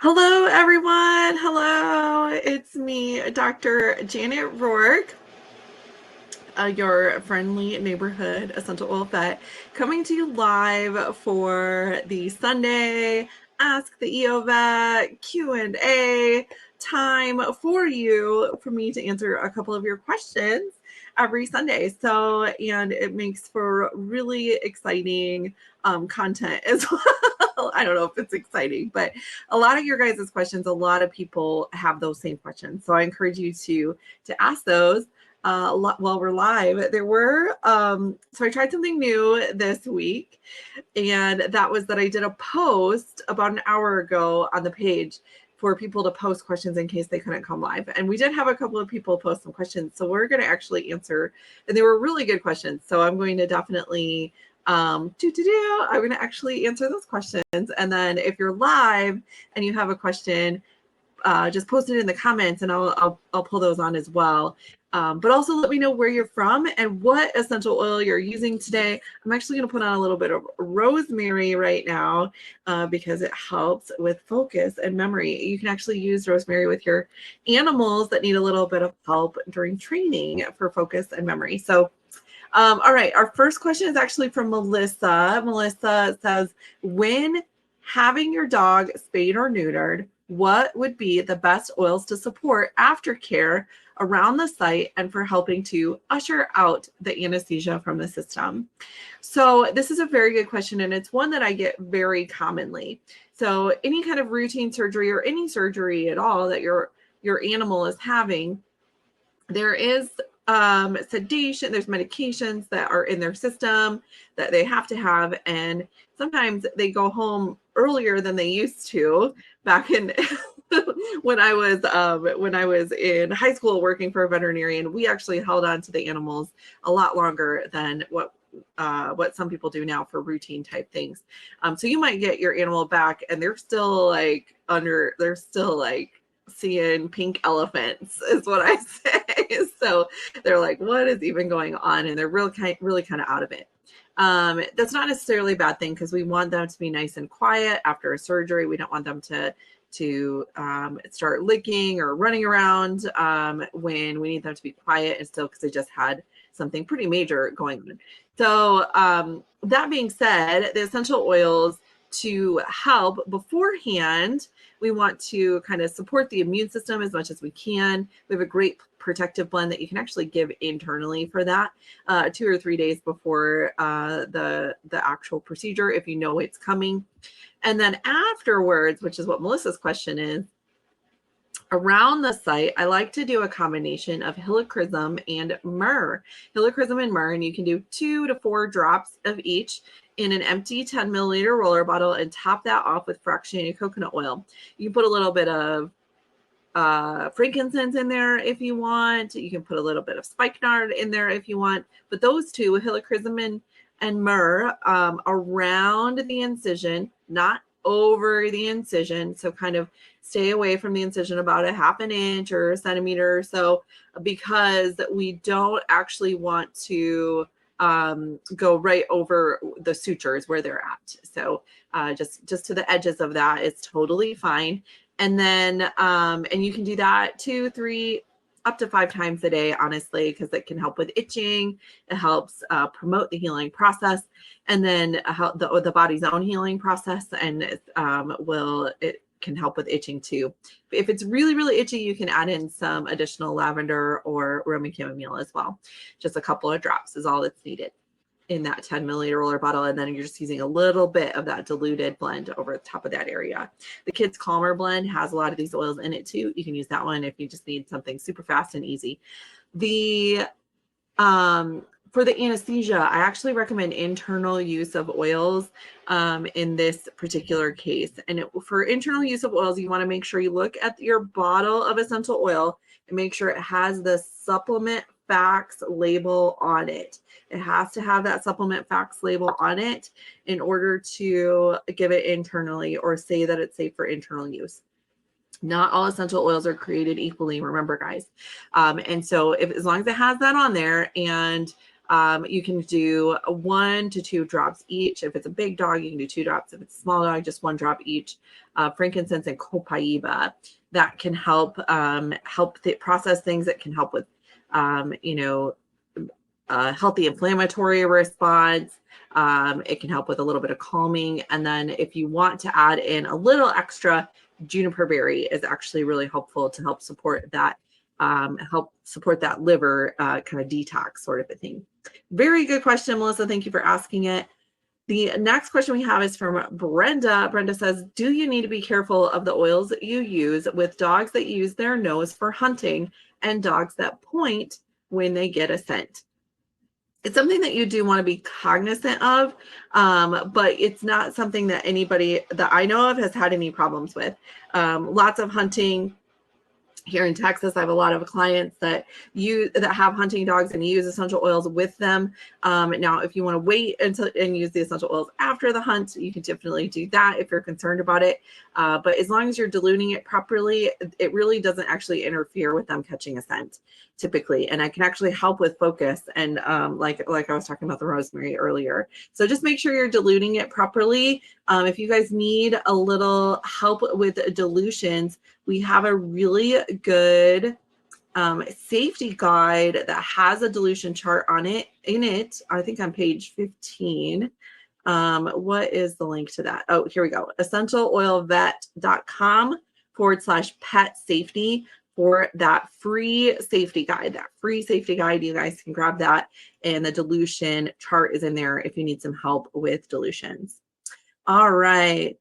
Hello, everyone. Hello. It's me, Dr. Janet Roark, your friendly neighborhood essential oil vet, coming to you live for the Sunday Ask the EO Vet Q&A time for me to answer a couple of your questions every Sunday. And it makes for really exciting content as well. I don't know if it's exciting, but a lot of your guys' questions, a lot of people have those same questions. So I encourage you to ask those while we're live. So I tried something new this week, and that was that I did a post about an hour ago on the page for people to post questions in case they couldn't come live. And we did have a couple of people post some questions. So we're going to actually answer, and they were really good questions. So I'm going to definitely I'm going to actually answer those questions. And then if you're live and you have a question, just post it in the comments and I'll pull those on as well. But also let me know where you're from and what essential oil you're using today. I'm actually going to put on a little bit of rosemary right now because it helps with focus and memory. You can actually use rosemary with your animals that need a little bit of help during training for focus and memory. So all right, our first question is actually from Melissa. Melissa says, when having your dog spayed or neutered, what would be the best oils to support aftercare around the site and for helping to usher out the anesthesia from the system? So this is a very good question, and it's one that I get very commonly. So any kind of routine surgery or any surgery at all that your animal is having, there is sedation, there's medications that are in their system that they have to have, and sometimes they go home earlier than they used to back in when I was in high school working for a veterinarian. We actually held on to the animals a lot longer than what some people do now for routine type things. So you might get your animal back and they're still seeing pink elephants is what I say. So they're like, what is even going on? And they're really kind of out of it. That's not necessarily a bad thing because we want them to be nice and quiet after a surgery. We don't want them to start licking or running around when we need them to be quiet and still, because they just had something pretty major going on. So that being said, the essential oils to help beforehand, we want to kind of support the immune system as much as we can. We have a great protective blend that you can actually give internally for that 2 or 3 days before the actual procedure, if you know it's coming. And then afterwards, which is what Melissa's question is, around the site, I like to do a combination of helichrysum and myrrh. Helichrysum and myrrh, and you can do 2 to 4 drops of each in an empty 10 milliliter roller bottle and top that off with fractionated coconut oil. You can put a little bit of frankincense in there if you want. You can put a little bit of spikenard in there if you want. But those two, helichrysum and myrrh, around the incision, not over the incision. So kind of stay away from the incision about a half an inch or a centimeter or so, because we don't actually want to go right over the sutures where they're at. So just to the edges of that is totally fine. And then, and you can do that 2, 3, up to 5 times a day, honestly, because it can help with itching. It helps promote the healing process, and then help the body's own healing process, and it can help with itching too. If it's really, really itchy, you can add in some additional lavender or Roman chamomile as well. Just a couple of drops is all that's needed in that 10 milliliter roller bottle. And then you're just using a little bit of that diluted blend over the top of that area. The Kids Calmer blend has a lot of these oils in it too. You can use that one if you just need something super fast and easy. For the anesthesia, I actually recommend internal use of oils in this particular case. And for internal use of oils, you want to make sure you look at your bottle of essential oil and make sure it has the supplement facts label on it. It has to have that supplement facts label on it in order to give it internally or say that it's safe for internal use. Not all essential oils are created equally, remember, guys. And so as long as it has that on there, and You can do 1 to 2 drops each. If it's a big dog, you can do 2 drops. If it's a small dog, just 1 drop each. Frankincense and copaiba, that can help process things. That can help with healthy inflammatory response. It can help with a little bit of calming. And then if you want to add in a little extra, juniper berry is actually really helpful to help support that liver kind of detox sort of a thing. Very good question, Melissa. Thank you for asking it. The next question we have is from Brenda. Brenda says, do you need to be careful of the oils that you use with dogs that use their nose for hunting and dogs that point when they get a scent? It's something that you do want to be cognizant of, but it's not something that anybody that I know of has had any problems with. Lots of hunting here in Texas, I have a lot of clients that have hunting dogs and use essential oils with them. Now, if you want to wait until and use the essential oils after the hunt, you can definitely do that if you're concerned about it. But as long as you're diluting it properly, it really doesn't actually interfere with them catching a scent typically. And it can actually help with focus and like I was talking about the rosemary earlier. So just make sure you're diluting it properly. If you guys need a little help with dilutions, we have a really good safety guide that has a dilution chart in it. I think on page 15. What is the link to that? Oh, here we go. essentialoilvet.com/pet safety for that free safety guide. You guys can grab that, and the dilution chart is in there if you need some help with dilutions. All right.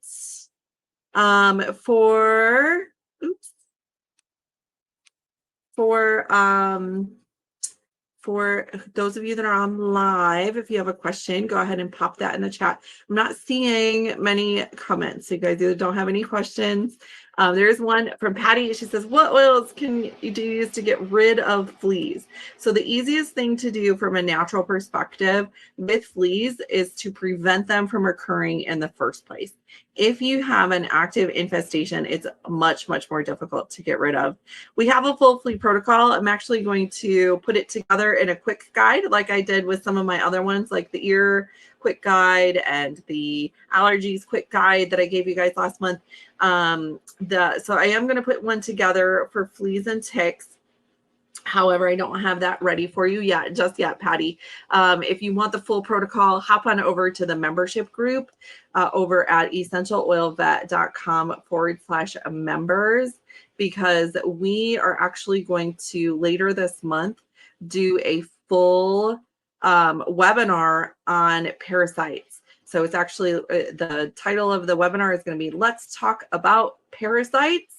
For those of you that are on live, if you have a question, go ahead and pop that in the chat. I'm not seeing many comments. So you guys either don't have any questions. There's one from Patty. She says, what oils can you use to get rid of fleas? So the easiest thing to do from a natural perspective with fleas is to prevent them from occurring in the first place. If you have an active infestation, it's much, much more difficult to get rid of. We have a full flea protocol. I'm actually going to put it together in a quick guide like I did with some of my other ones, like the ear quick guide and the allergies quick guide that I gave you guys last month. So I am going to put one together for fleas and ticks. However, I don't have that ready for you just yet, Patty. If you want the full protocol, hop on over to the membership group over at essentialoilvet.com/members, because we are actually going to later this month do a full webinar on parasites. So it's actually the title of the webinar is going to be Let's Talk About Parasites.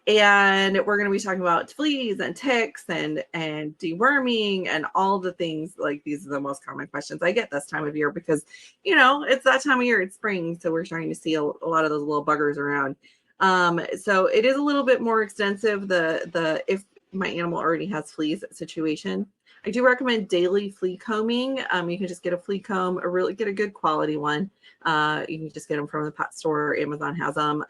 And we're going to be talking about fleas and ticks and deworming and all the things. Like, these are the most common questions I get this time of year because, it's that time of year, it's spring. So we're starting to see a lot of those little buggers around. So it is a little bit more extensive, if my animal already has fleas situation. I do recommend daily flea combing. You can just get a flea comb, get a good quality one. You can just get them from the pet store. Amazon has them.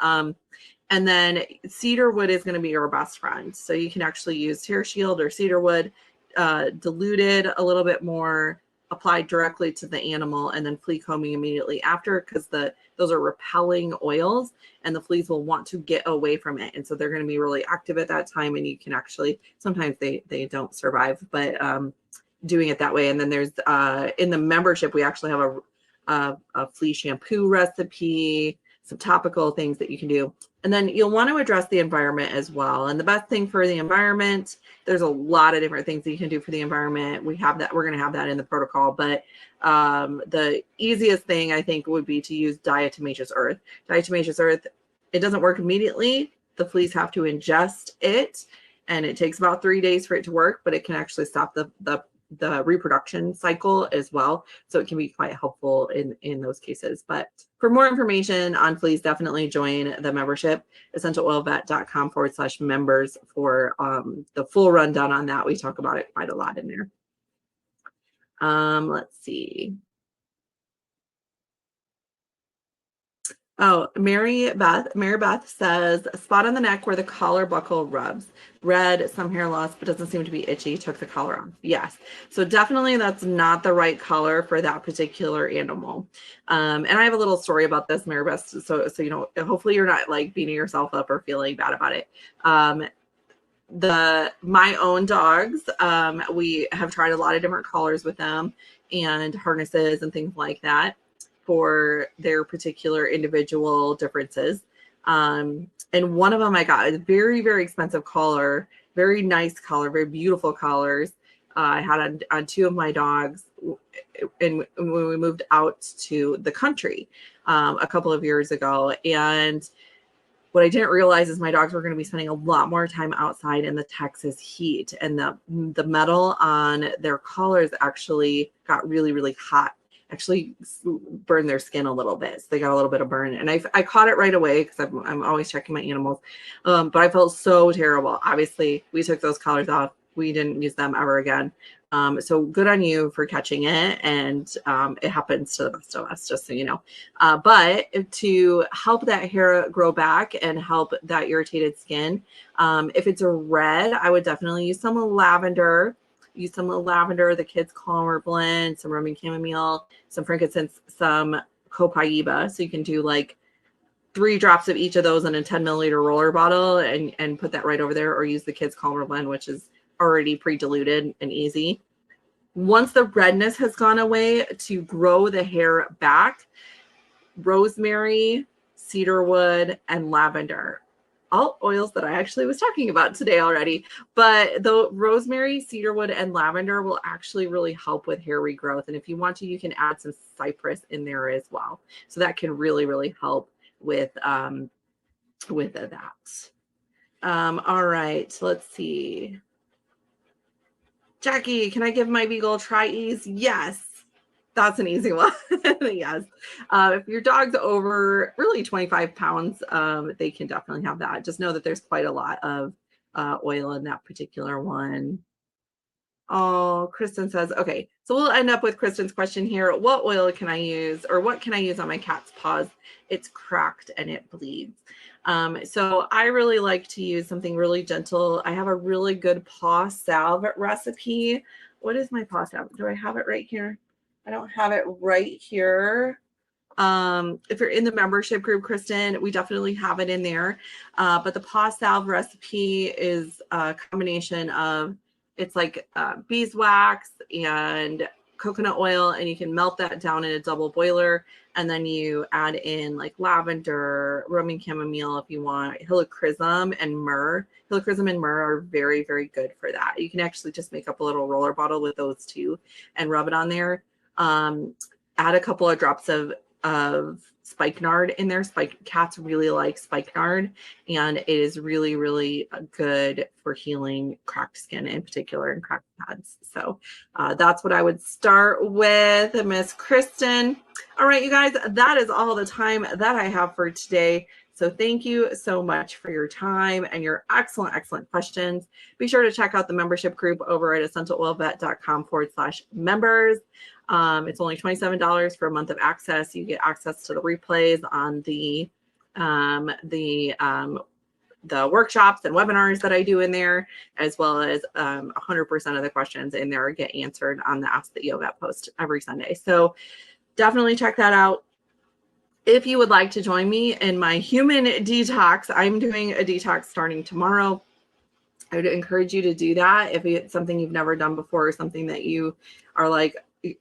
And then cedar wood is going to be your best friend. So you can actually use Hair Shield or cedar wood, diluted a little bit more, applied directly to the animal, and then flea combing immediately after, because those are repelling oils and the fleas will want to get away from it. And so they're going to be really active at that time, and you can actually, sometimes they don't survive, but doing it that way. And then there's in the membership, we actually have a flea shampoo recipe, some topical things that you can do. And then you'll want to address the environment as well. And the best thing for the environment, there's a lot of different things that you can do for the environment. We have that. We're going to have that in the protocol. But the easiest thing, I think, would be to use diatomaceous earth. Diatomaceous earth, it doesn't work immediately. The fleas have to ingest it, and it takes about 3 days for it to work, but it can actually stop the reproduction cycle as well. So it can be quite helpful in those cases. But for more information on fleas, definitely join the membership, essentialoilvet.com/members for the full rundown on that. We talk about it quite a lot in there. Let's see. Oh, Mary Beth says, spot on the neck where the collar buckle rubs. Red, some hair loss, but doesn't seem to be itchy. Took the collar off. Yes. So definitely that's not the right color for that particular animal. And I have a little story about this, Mary Beth. So you know, hopefully you're not like beating yourself up or feeling bad about it. My own dogs, we have tried a lot of different collars with them and harnesses and things like that for their particular individual differences. And one of them I got a very, very expensive collar, very nice collar, very beautiful collars. I had on two of my dogs, and when we moved out to the country a couple of years ago. And what I didn't realize is my dogs were going to be spending a lot more time outside in the Texas heat, and the metal on their collars actually got really, really hot. Actually burned their skin a little bit. So they got a little bit of burn, and I caught it right away because I'm always checking my animals. But I felt so terrible. Obviously, we took those collars off. We didn't use them ever again. So good on you for catching it, and it happens to the best of us, just so you know. But to help that hair grow back and help that irritated skin, if it's a red, I would definitely use some lavender. Use some lavender, the Kids Calmer blend, some Roman chamomile, some frankincense, some copaiba. So you can do like 3 drops of each of those in a 10 milliliter roller bottle and put that right over there, or use the Kids Calmer blend, which is already pre-diluted and easy. Once the redness has gone away, to grow the hair back, rosemary, cedarwood, and lavender. All oils that I actually was talking about today already. But the rosemary, cedarwood, and lavender will actually really help with hair regrowth. And if you want to, you can add some cypress in there as well. So that can really, really help with that. All right, let's see. Jackie, can I give my beagle TriEase? Yes. That's an easy one. Yes. If your dog's over really 25 pounds, they can definitely have that. Just know that there's quite a lot of oil in that particular one. Oh, Kristen says, okay, so we'll end up with Kristen's question here. What oil can I use, or what can I use on my cat's paws? It's cracked and it bleeds. So I really like to use something really gentle. I have a really good paw salve recipe. What is my paw salve? Do I have it right here? I don't have it right here. If you're in the membership group, Kristen, we definitely have it in there. But the paw salve recipe is a combination of, it's like beeswax and coconut oil, and you can melt that down in a double boiler, and then you add in like lavender, Roman chamomile if you want, helichrysum, and myrrh. Helichrysum and myrrh are very, very good for that. You can actually just make up a little roller bottle with those two and rub it on there. Add a couple of drops of spikenard in there. Cats really like spikenard, and it is really, really good for healing cracked skin in particular, and cracked pads. So that's what I would start with, Miss Kristen. All right, you guys, that is all the time that I have for today. So thank you so much for your time and your excellent, excellent questions. Be sure to check out the membership group over at essentialoilvet.com/members. It's only $27 for a month of access. You get access to the replays on the workshops and webinars that I do in there, as well as 100% of the questions in there get answered on the Ask the EOVET post every Sunday. So definitely check that out. If you would like to join me in my human detox, I'm doing a detox starting tomorrow. I would encourage you to do that if it's something you've never done before, or something that you are like,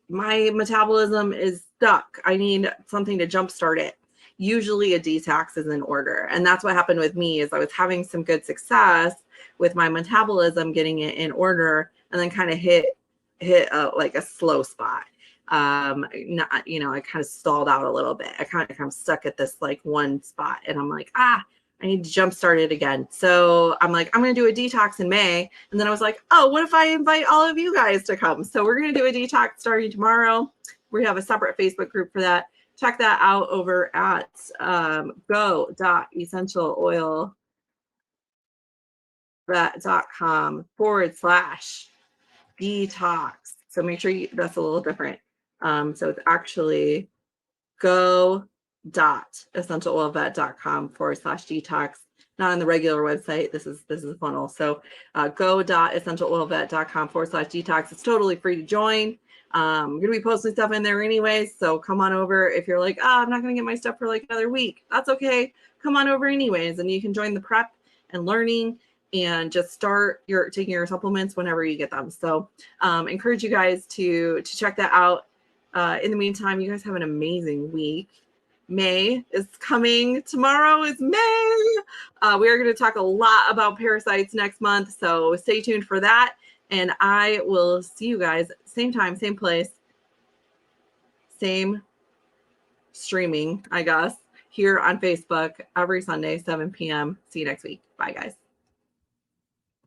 my metabolism is stuck, I need something to jumpstart it. Usually a detox is in order. And that's what happened with me, is I was having some good success with my metabolism, getting it in order, and then kind of hit like a slow spot. Not, I kind of stalled out a little bit. I kind of stuck at this like one spot, and I'm like, I need to jumpstart it again. So I'm like, I'm going to do a detox in May. And then I was like, oh, what if I invite all of you guys to come? So we're going to do a detox starting tomorrow. We have a separate Facebook group for that. Check that out over at go.essentialoilvet.com/detox. So make sure that's a little different. So it's actually go go.essentialoilvet.com/detox. Not on the regular website. This is a funnel. So go.essentialoilvet.com/detox. It's totally free to join. I'm going to be posting stuff in there anyways. So come on over. If you're like, I'm not going to get my stuff for like another week, that's okay. Come on over anyways. And you can join the prep and learning and just start taking your supplements whenever you get them. So encourage you guys to check that out. In the meantime, you guys have an amazing week. May is coming. Tomorrow is May. We are going to talk a lot about parasites next month, so stay tuned for that. And I will see you guys same time, same place, same streaming, I guess, here on Facebook every Sunday, 7 p.m. See you next week. Bye, guys.